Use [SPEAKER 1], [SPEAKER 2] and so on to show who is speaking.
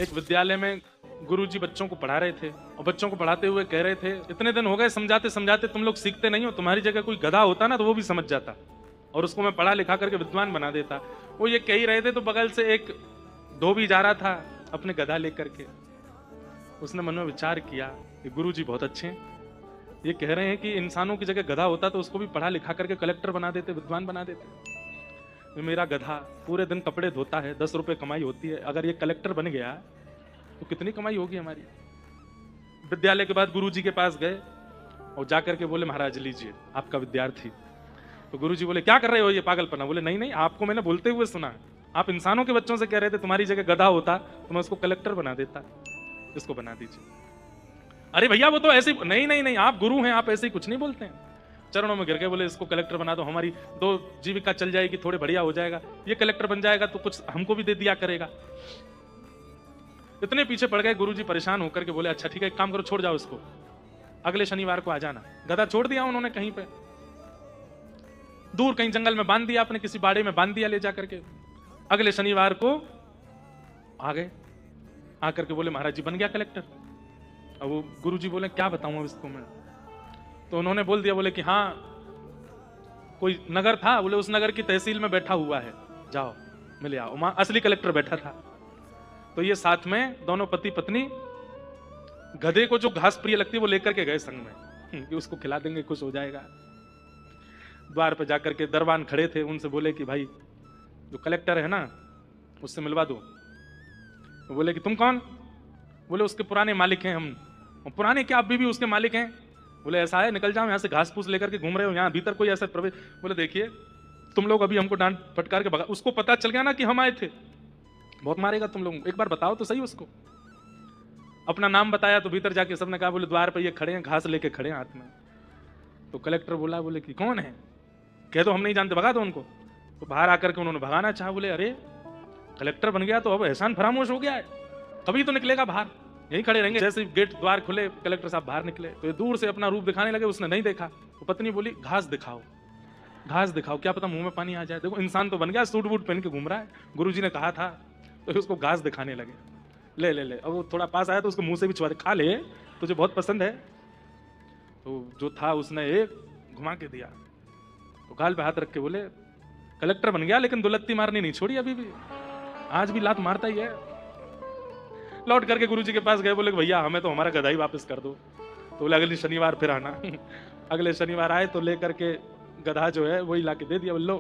[SPEAKER 1] एक विद्यालय में गुरुजी बच्चों को पढ़ा रहे थे और बच्चों को पढ़ाते हुए कह रहे थे, इतने दिन हो गए समझाते समझाते तुम लोग सीखते नहीं हो, तुम्हारी जगह कोई गधा होता ना तो वो भी समझ जाता और उसको मैं पढ़ा लिखा करके विद्वान बना देता। वो ये कह ही रहे थे तो बगल से एक धोबी जा रहा था अपने गधा लेकर के। उसने मन में विचार किया कि गुरुजी बहुत अच्छे हैं, ये कह रहे हैं कि इंसानों की जगह गधा होता तो उसको भी पढ़ा लिखा करके कलेक्टर बना देते, विद्वान बना देते। मेरा गधा पूरे दिन कपड़े धोता है, 10 रुपए कमाई होती है, अगर ये कलेक्टर बन गया तो कितनी कमाई होगी हमारी। विद्यालय के बाद गुरुजी के पास गए और जाकर के बोले, महाराज लीजिए आपका विद्यार्थी। तो गुरुजी बोले, क्या कर रहे हो ये पागलपना? बोले, नहीं नहीं, आपको मैंने बोलते हुए सुना, आप इंसानों के बच्चों से कह रहे थे तुम्हारी जगह गधा होता तो मैं उसको कलेक्टर बना देता, इसको बना दीजिए। अरे भैया वो तो ऐसे, नहीं नहीं नहीं, आप गुरु हैं, आप ऐसे ही कुछ नहीं बोलते हैं। चरणों में गिर गए, बोले इसको कलेक्टर बना दो, हमारी 2 जीविका चल जाएगी, थोड़े बढ़िया हो जाएगा। ये कलेक्टर बन जाएगा तो कुछ हमको भी दे दिया करेगा। इतने पीछे पड़ गए, गुरुजी परेशान होकर के बोले, अच्छा ठीक है, एक काम करो, छोड़ जाओ इसको, अगले शनिवार को आ जाना। गधा छोड़ दिया उन्होंने कहीं पे दूर, कहीं जंगल में बांध दिया, अपने किसी बाड़े में बांध दिया ले जाकर के। अगले शनिवार को आ गए, आकर के बोले, महाराज जी बन गया कलेक्टर। अब वो गुरुजी बोले, क्या बताऊं अब इसको मैं? तो उन्होंने बोल दिया, बोले कि हाँ कोई नगर था, बोले उस नगर की तहसील में बैठा हुआ है, जाओ मिले आओ। वहां असली कलेक्टर बैठा था। तो ये साथ में दोनों पति पत्नी गधे को जो घास प्रिय लगती है वो लेकर के गए संग में कि उसको खिला देंगे, खुश हो जाएगा। द्वार पर जाकर के दरबान खड़े थे, उनसे बोले कि भाई जो कलेक्टर है ना उससे मिलवा दो। तो बोले कि तुम कौन? बोले उसके पुराने मालिक हैं हम। पुराने क्या, आप भी उसके मालिक हैं? बोले ऐसा है, निकल जाओ यहाँ से, घास फूस लेकर के घूम रहे हो, यहाँ भीतर कोई ऐसा प्रवेश। बोले देखिए तुम लोग अभी हमको डांट फटकार के भगा, उसको पता चल गया ना कि हम आए थे, बहुत मारेगा तुम लोग, एक बार बताओ तो सही उसको। अपना नाम बताया तो भीतर जाके सबने कहा, बोले द्वार पर ये खड़े हैं, घास लेके खड़े हैं हाथ में। तो कलेक्टर बोला, बोले कि कौन है? कह दो हम नहीं जानते, भगा दो उनको। तो बाहर आकर के उन्होंने भगाना चाहा। बोले अरे कलेक्टर बन गया तो अब एहसान फरामोश हो गया है, कभी तो निकलेगा बाहर, यहीं खड़े रहेंगे। जैसे गेट द्वार खुले, कलेक्टर साहब बाहर निकले तो ये दूर से अपना रूप दिखाने लगे, उसने नहीं देखा। तो पत्नी बोली, घास दिखाओ, घास दिखाओ, क्या पता मुंह में पानी आ जाए। देखो इंसान तो बन गया, सूट बूट पहन के घूम रहा है, गुरुजी ने कहा था। तो उसको घास दिखाने लगे, ले ले ले। अब वो थोड़ा पास आया तो उसको मुंह से भी छुआ दे, खा ले, तुझे बहुत पसंद है। तो जो था उसने एक घुमा के दिया, तो गाल पे हाथ रख के बोले, कलेक्टर बन गया लेकिन दुलत्ती मारनी नहीं छोड़ी, अभी भी आज भी लात मारता ही है। लौट करके गुरुजी के पास गए, बोले भैया हमें तो हमारा गधा ही वापस कर दो। तो बोले अगले शनिवार फिर आना। अगले शनिवार आए तो लेकर के गधा जो है वही ला के दे दिया, बोलो